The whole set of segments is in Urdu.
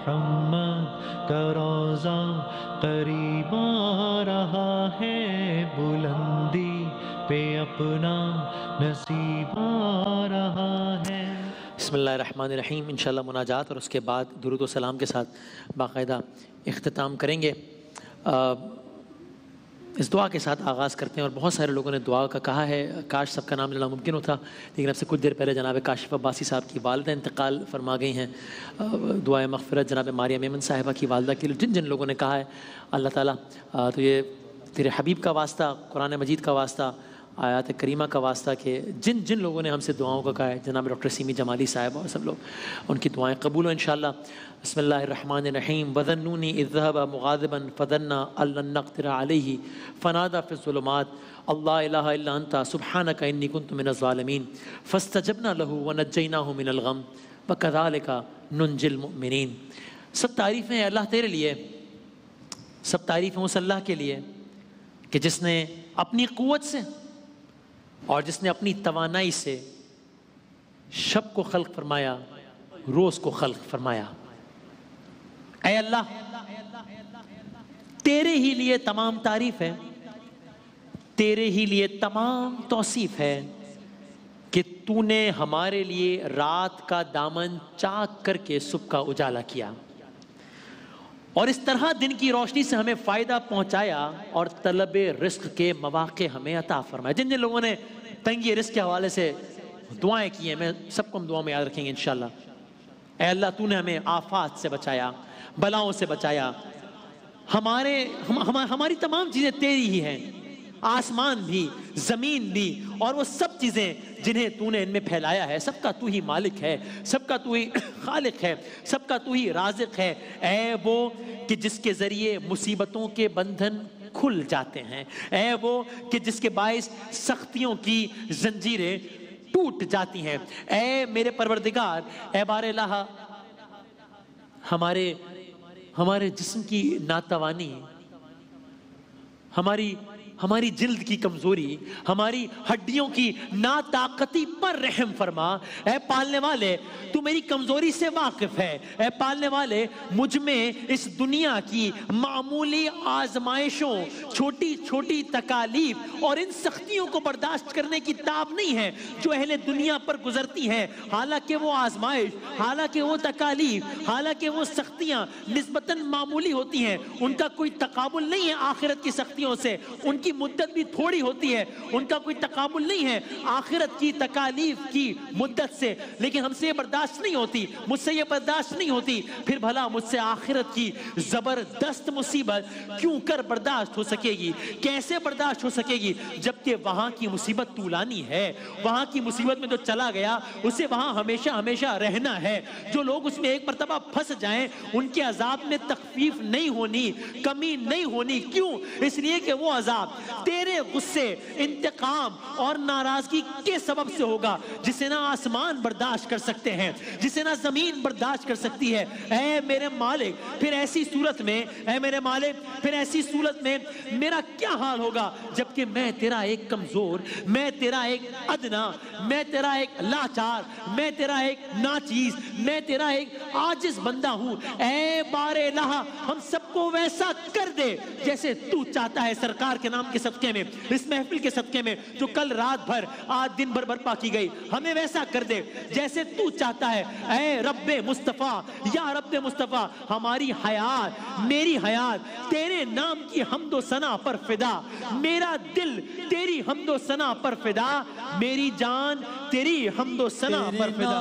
محمد کا روضہ قریب آ رہا ہے، بلندی پہ اپنا نصیب آ رہا ہے۔ بسم اللہ الرحمن الرحیم۔ انشاءاللہ مناجات اور اس کے بعد درود و سلام کے ساتھ باقاعدہ اختتام کریں گے۔ اس دعا کے ساتھ آغاز کرتے ہیں، اور بہت سارے لوگوں نے دعا کا کہا ہے، کاش سب کا نام لینا ممکن ہوتا، لیکن اب سے کچھ دیر پہلے جناب کاشف عباسی صاحب کی والدہ انتقال فرما گئی ہیں۔ دعائے مغفرت جناب ماریہ میمن صاحبہ کی والدہ کے لیے جن لوگوں نے کہا ہے، اللہ تعالیٰ تو یہ تیرے حبیب کا واسطہ، قرآن مجید کا واسطہ، آیات کریمہ کا واسطہ کہ جن لوگوں نے ہم سے دعاؤں کا کہا ہے، جناب ڈاکٹر سیمی جمالی صاحب اور سب لوگ، ان کی دعائیں قبول ہوں انشاءاللہ۔ بسم اللہ الرحمن الرحیم۔ وَذَنُّونِي إِذْ ذَهَبَ مُغَاضِبًا فَظَنَّ أَن لَّن نَّقْدِرَ عَلَيْهِ فَنَادَىٰ فِي الظُّلُمَاتِ أَن لَّا إِلَٰهَ إِلَّا أَنتَ سُبْحَانَكَ إِنِّي كُنتُ مِنَ الظَّالِمِينَ فَاسْتَجَبْنَا لَهُ وَنَجَّيْنَاهُ مِنَ الْغَمِّ وَكَذَٰلِكَ نُنجِي الْمُؤْمِنِينَ۔ سب تعریفیں ہیں اللہ تیرے لیے، سب تعریفیں اس اللہ کے لیے کہ جس نے اپنی قوت سے اور جس نے اپنی توانائی سے شب کو خلق فرمایا، روز کو خلق فرمایا۔ اے اللہ، تیرے ہی لیے تمام تعریف ہے، تیرے ہی لیے تمام توصیف ہے کہ تو نے ہمارے لیے رات کا دامن چاک کر کے صبح کا اجالا کیا، اور اس طرح دن کی روشنی سے ہمیں فائدہ پہنچایا اور طلب رزق کے مواقع ہمیں عطا فرمایا۔ جن لوگوں نے تنگی رزق کے حوالے سے دعائیں کی ہیں، میں سب کو ہم دعاؤں میں یاد رکھیں گے انشاءاللہ۔ اے اللہ، تو نے ہمیں آفات سے بچایا، بلاؤں سے بچایا۔ ہماری تمام چیزیں تیری ہی ہیں، آسمان بھی، زمین بھی، اور وہ سب چیزیں جنہیں تو نے ان میں پھیلایا ہے، سب کا تو ہی مالک ہے، سب کا تو ہی خالق ہے، سب کا تو ہی رازق ہے۔ اے وہ کہ جس کے ذریعے مصیبتوں کے بندھن کھل جاتے ہیں، اے وہ کہ جس کے باعث سختیوں کی زنجیریں ٹوٹ جاتی ہیں۔ اے میرے پروردگار، اے بار الہ، ہمارے جسم کی ناتوانی، ہماری جلد کی کمزوری، ہماری ہڈیوں کی ناطاقتی پر رحم فرما۔ اے پالنے والے، تو میری کمزوری سے واقف ہے۔ اے پالنے والے، مجھ میں اس دنیا کی معمولی آزمائشوں، چھوٹی چھوٹی تکالیف اور ان سختیوں کو برداشت کرنے کی تاب نہیں ہے جو اہل دنیا پر گزرتی ہیں۔ حالانکہ وہ آزمائش، حالانکہ وہ تکالیف، حالانکہ وہ سختیاں نسبتاً معمولی ہوتی ہیں، ان کا کوئی تقابل نہیں ہے آخرت کی سختیوں سے۔ ان کی مدت بھی تھوڑی ہوتی ہے، ان کا کوئی تقابل نہیں ہے آخرت کی تکالیف کی مدت سے، لیکن ہم سے یہ برداشت نہیں ہوتی، مجھ سے یہ برداشت نہیں ہوتی، پھر بھلا مجھ سے آخرت کی زبردست مصیبت کیوں کر برداشت ہو سکے گی، کیسے برداشت ہو سکے گی، جبکہ وہاں کی مصیبت طولانی ہے۔ وہاں کی مصیبت میں جو چلا گیا اسے وہاں ہمیشہ ہمیشہ رہنا ہے۔ جو لوگ اس میں ایک مرتبہ پھنس جائیں ان کے عذاب میں تخفیف نہیں ہونی، کمی نہیں ہونی۔ کیوں؟ اس لیے کہ وہ عذاب تیرے غصے، انتقام اور ناراضگی کے سبب سے ہوگا، جسے نہ آسمان برداشت کر سکتے ہیں، جسے نہ زمین برداشت کر سکتی ہے۔ اے میرے مالک، پھر ایسی صورت میں، اے میرے مالک، پھر ایسی صورت میں میرا کیا حال ہوگا، جبکہ میں تیرا ایک کمزور، میں تیرا ایک ادنا، میں تیرا ایک لاچار، میں تیرا ایک ناچیز، میں تیرا ایک عاجز بندہ ہوں۔ اے بار الہ، ہم سب کو ویسا کر دے جیسے تو چاہتا ہے، سرکار کے نام کے صدقے میں، اس محفل کے صدقے میں جو کل رات بھر آج دن بھر برپا کی گئی، ہمیں ویسا کر دے جیسے تو چاہتا ہے۔ اے رب مصطفیٰ، یا رب مصطفیٰ، ہماری حیات، میری حیات تیرے نام کی حمد و ثنا پر فدا، میرا دل تیری حمد و ثنا پر فدا، میری جان تیری حمد و ثنا پر فدا۔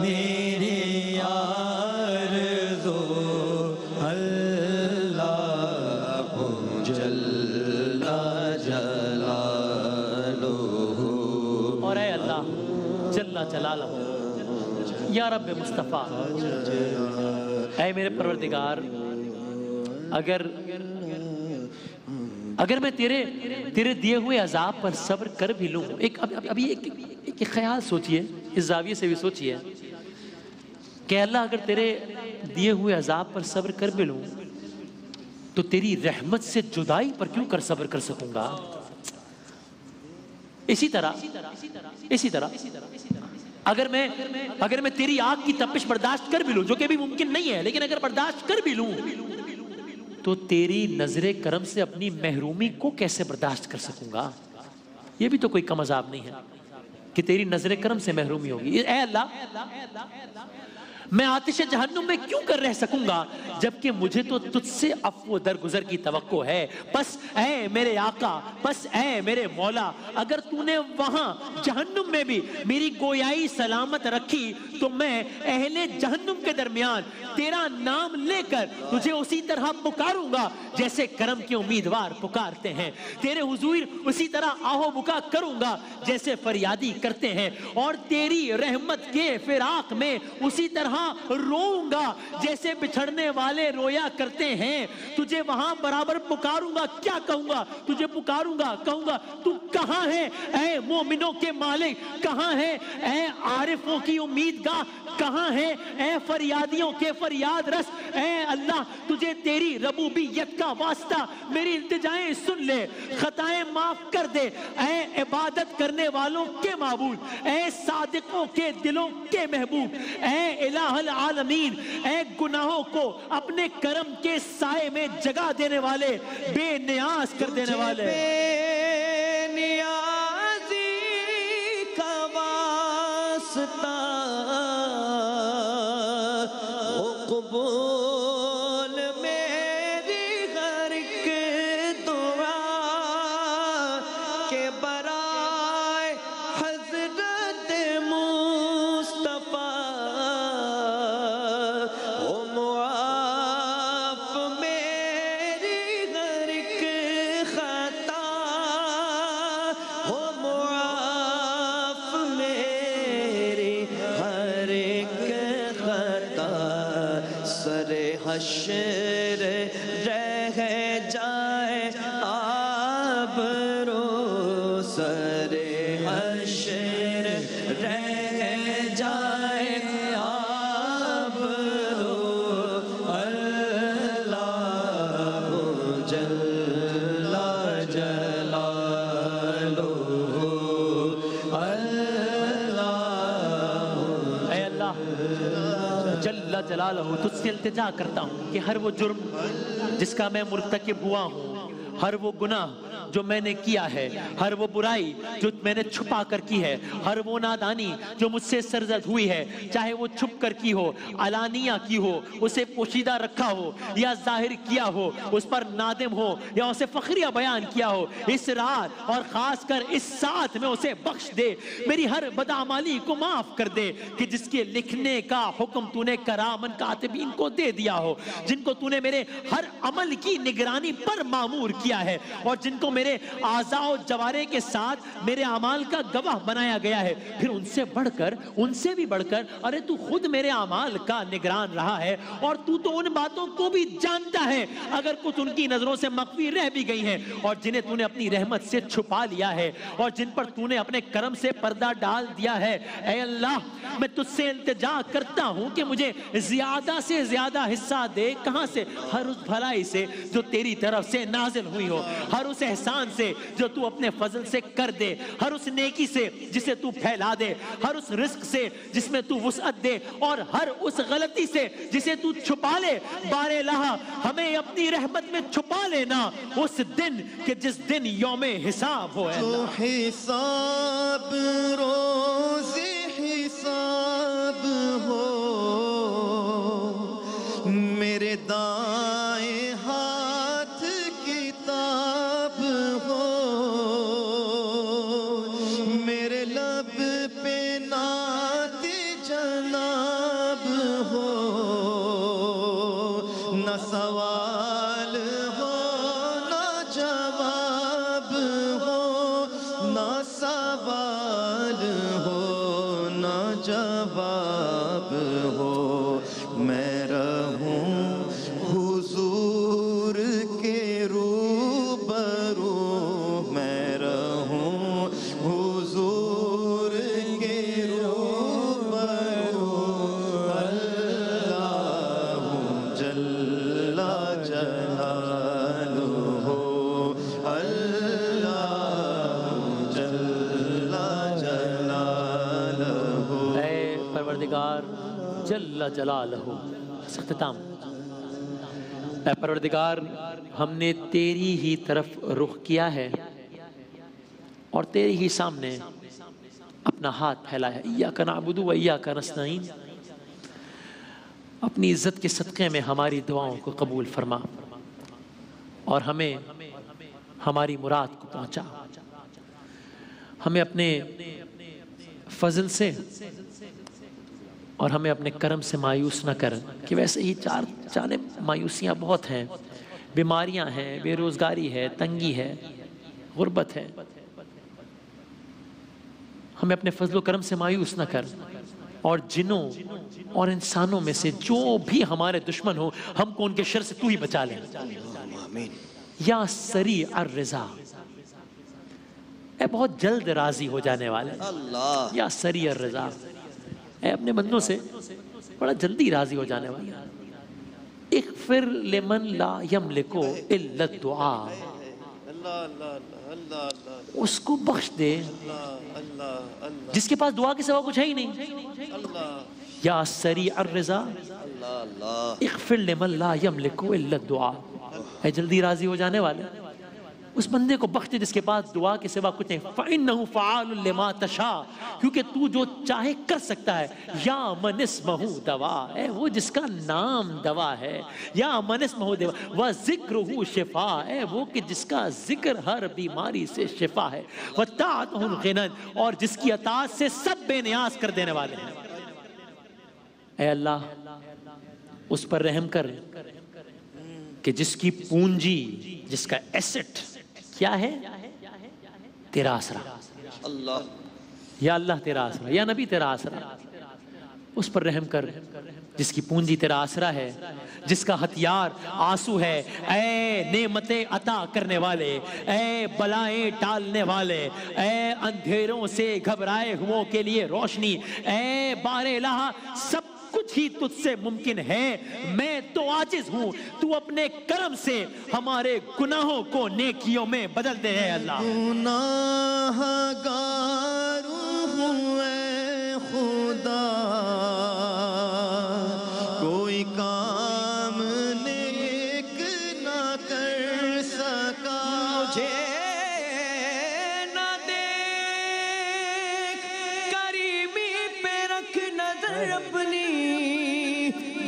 میری آرزو اللہ جل جلالہ. اور اے اللہ جل جلالہ یا رب مصطفیٰ، اے میرے پروردگار، اگر میں تیرے دیے ہوئے عذاب پر صبر کر بھی لوں، ابھی ایک خیال سوچئے، اس زاویے سے بھی سوچئے کہ اللہ اگر تیرے دیے ہوئے عذاب پر صبر کر بھی لوں تو تیری رحمت سے جدائی پر کیوں کر صبر کر سکوں گا؟ اسی طرح اگر میں تیری آگ کی تپش برداشت کر بھی لوں، جو کہ بھی ممکن نہیں ہے، لیکن اگر برداشت کر بھی لوں تو تیری نظر کرم سے اپنی محرومی کو کیسے برداشت کر سکوں گا؟ یہ بھی تو کوئی کم عذاب نہیں ہے کہ تیری نظر کرم سے محرومی ہوگی. اے اللہ، میں آتش جہنم میں کیوں کر رہ سکوں گا جبکہ مجھے تو تجھ سے عفو درگزر کی توقع ہے. بس اے میرے آقا، بس اے میرے مولا، اگر تو نے وہاں جہنم میں بھی میری گویائی سلامت رکھی تو میں اہل جہنم کے درمیان تیرا نام لے کر تجھے اسی طرح پکاروں گا جیسے کرم کے امیدوار پکارتے ہیں. تیرے حضور اسی طرح آہو بکا کروں گا جیسے فریادی کرتے ہیں، اور تیری رحمت کے فراق میں اسی طرح روؤں گا جیسے بچھڑنے والے رویا کرتے ہیں. تجھے وہاں برابر پکاروں گا. کیا کہوں گا؟ تجھے پکاروں گا، کہوں گا تو کہاں ہے اے مومنوں کے مالک؟ کہاں ہے اے عارفوں کی امیدگاہ؟ کہاں ہے اے فریادیوں کے فریاد رس؟ اے اللہ، تجھے تیری ربوبیت کا واسطہ میری التجائیں سن لے، خطائیں معاف کر دے. اے عبادت کرنے والوں کے معبود، اے صادقوں کے دلوں کے محبوب، اے الہ العالمین، اے گناہوں کو اپنے کرم کے سائے میں جگہ دینے والے، بے نیاز کر دینے والے. بے نیازی کا واسطہ قبول میری ہر ایک دعا کے برائے حضرت مصطفیٰ او معاف میری ہر ایک خطا، او معاف میری ہر ایک خطا. سر حشر رہ جائے آبرو، سر حشر رہ جائے آبرو، اللہ جل جلالہ اللہ. اے اللہ جل جلالہ، تجھ سے التجا کرتا ہوں کہ ہر وہ جرم جس کا میں مرتکب ہوا ہوں، ہر وہ گناہ جو میں نے کیا ہے، ہر وہ برائی جو میں نے چھپا کر کی ہے، ہر وہ نادانی جو مجھ سے سرزد ہوئی ہے، چاہے وہ چھپ کر کی ہو، علانیہ کی ہو، اسے پوشیدہ رکھا ہو یا ظاہر کیا ہو، اس پر نادم ہو یا اسے فخریہ بیان کیا ہو، اس رات اور خاص کر اس ساتھ میں اسے بخش دے. میری ہر بدعمالی کو معاف کر دے کہ جس کے لکھنے کا حکم تو نے کرامن کاتبین کو دے دیا ہو، جن کو تو نے میرے ہر عمل کی نگرانی پر مامور کیا ہے، اور جن کو میرے اعضاء و جوارے کے ساتھ میرے اعمال کا گواہ بنایا گیا ہے. پھر ان سے بڑھ کر، ان سے بھی بڑھ کر، ارے تو خود میرے اعمال کا نگران رہا ہے، اور تو ان باتوں کو بھی جانتا ہے اگر کچھ ان کی نظروں سے مخفی رہ بھی گئی ہیں، اور جنہیں تو نے اپنی رحمت سے چھپا لیا ہے، اور جن پر تو نے اپنے کرم سے پردہ ڈال دیا ہے. اے اللہ، میں تجھ سے التجا کرتا ہوں کہ مجھے زیادہ سے زیادہ حصہ دے. کہاں سے؟ ہر اس بھلائی سے جو تیری طرف سے نازل ہوئی ہو، ہر اس احسان سے جو تو اپنے فضل سے کر دے، ہر اس نیکی سے جسے تو پھیلا دے، ہر اس رزق سے جس میں تو وسعت دے، اور ہر اس غلطی سے جسے تو چھپا لے. بار الہ، ہمیں اپنی رحمت میں چھپا لینا اس دن کہ جس دن یوم حساب ہو. اے تو اللہ، حساب روز حساب ہو، میرے دائیں ہاتھ کتاب ہو، میرے لب پہ نعت جہاں نہ سوال ہو نہ جواب ہو، نہ سوال ہو نہ جواب ہو، میں رہوں حضور کے روبرو، میں رہوں حضور کے روبرو، اللہ جل جلالہ، اللہ جل جلالہ۔ اے پروردگار جل جلالہ، اختتام۔ اے پروردگار، ہم نے تیری ہی طرف رخ کیا ہے اور تیری ہی سامنے اپنا ہاتھ پھیلایا ہے۔ ایاک نعبد و ایاک نستعین۔ اپنی عزت کے صدقے میں ہماری دعاؤں کو قبول فرما اور ہمیں ہماری مراد کو پہنچا۔ ہمیں اپنے فضل سے اور ہمیں اپنے کرم سے مایوس نہ کر، کہ ویسے ہی چار جانب مایوسیاں بہت ہیں، بیماریاں ہیں، بے روزگاری ہے، تنگی ہے، غربت ہے۔ ہمیں اپنے فضل و کرم سے مایوس نہ کر، اور جنوں اور انسانوں میں سے جو بھی ہمارے دشمن ہو، ہم کو ان کے شر سے تو ہی بچا لے۔ یا سریع الرضا، اے بہت جلد راضی ہو جانے والے، یا سریع الرضا، اے اپنے بندوں سے بڑا جلدی راضی ہو جانے والا۔ اغفر لمن لا یملک الا الدعاء، اس کو بخش دے جس کے پاس دعا کے سوا کچھ ہے ہی نہیں۔ یا سریع الرضا اغفر لمن لا یملک الا الدعاء، اے جلدی راضی ہو جانے والے، اس بندے کو بخش دے جس کے پاس دعا کے سوا کچھ نہیں۔ فَإِنَّهُ فَعَالٌ لِمَا تَشَاءُ، کیونکہ تو جو چاہے کر سکتا ہے۔ یا من اسمہ دوا، اے وہ جس کا نام دوا ہے۔ یا من اسمہ دوا وَذِكْرُهُ شِفَاء، اے وہ کہ جس کا ذکر ہر بیماری سے شفا ہے۔ وَطَاعَتُهُ الْغِنَى، اور جس کی اطاعت سے سب بے نیاز کر دینے والے ہیں۔ اے اللہ اس پر رحم کر کہ جس کی پونجی، جس کا ایسٹ کیا ہے؟ تیرا آسرا۔ یا اللہ تیرا آسرا، یا نبی تیرا آسرا، اس پر رحم کر جس کی پونجی تیرا آسرا ہے، جس کا ہتھیار آنسو ہے۔ اے نعمتیں عطا کرنے والے، اے بلائیں ٹالنے والے، اے اندھیروں سے گھبرائے ہوں کے لیے روشنی، اے بار الہ سب کچھ ہی تجھ سے ممکن ہے، میں تو عاجز ہوں، تو اپنے کرم سے ہمارے گناہوں کو نیکیوں میں بدل دے۔ اے اللہ گناہ گار ہوں اے خدا، کوئی کام نیک نہ کر سکا، مجھے نہ دیکھ کریمی پہ رکھ نظر اپنی،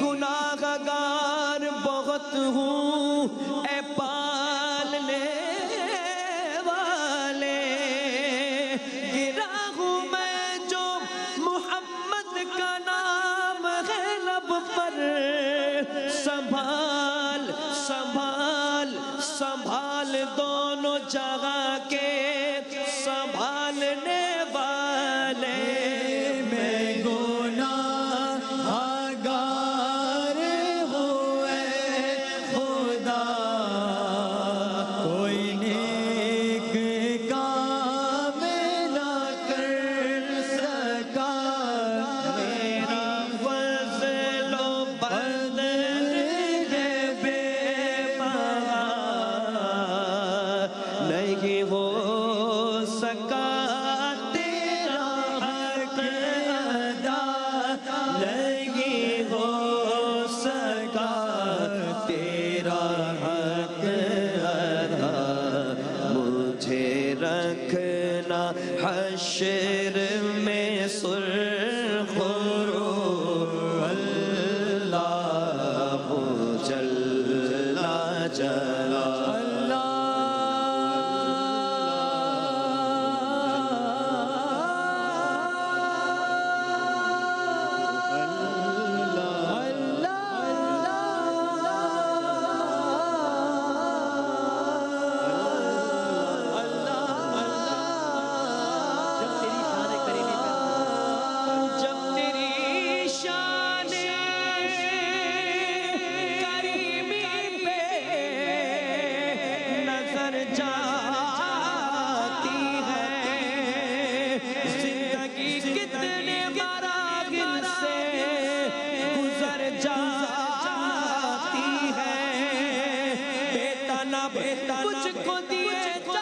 گناہ گار بہت ہوں اے پالنے والے، گرا ہوں میں جو محمد کا نام ہے لب پر، سنبھال سنبھال سنبھال دونوں جگہ کے سنبھالنے والے، میں گناہ گار ہوں اے خدا، کوئی نیک کام نہ کر سکا، میرا فضل و بدل ہے بے پناہ، نہیں اب مجھ کو دیے جاتا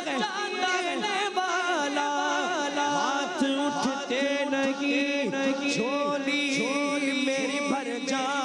ہے دینے والا ہاتھ اٹھتے نہیں جھولی میری بھر جائے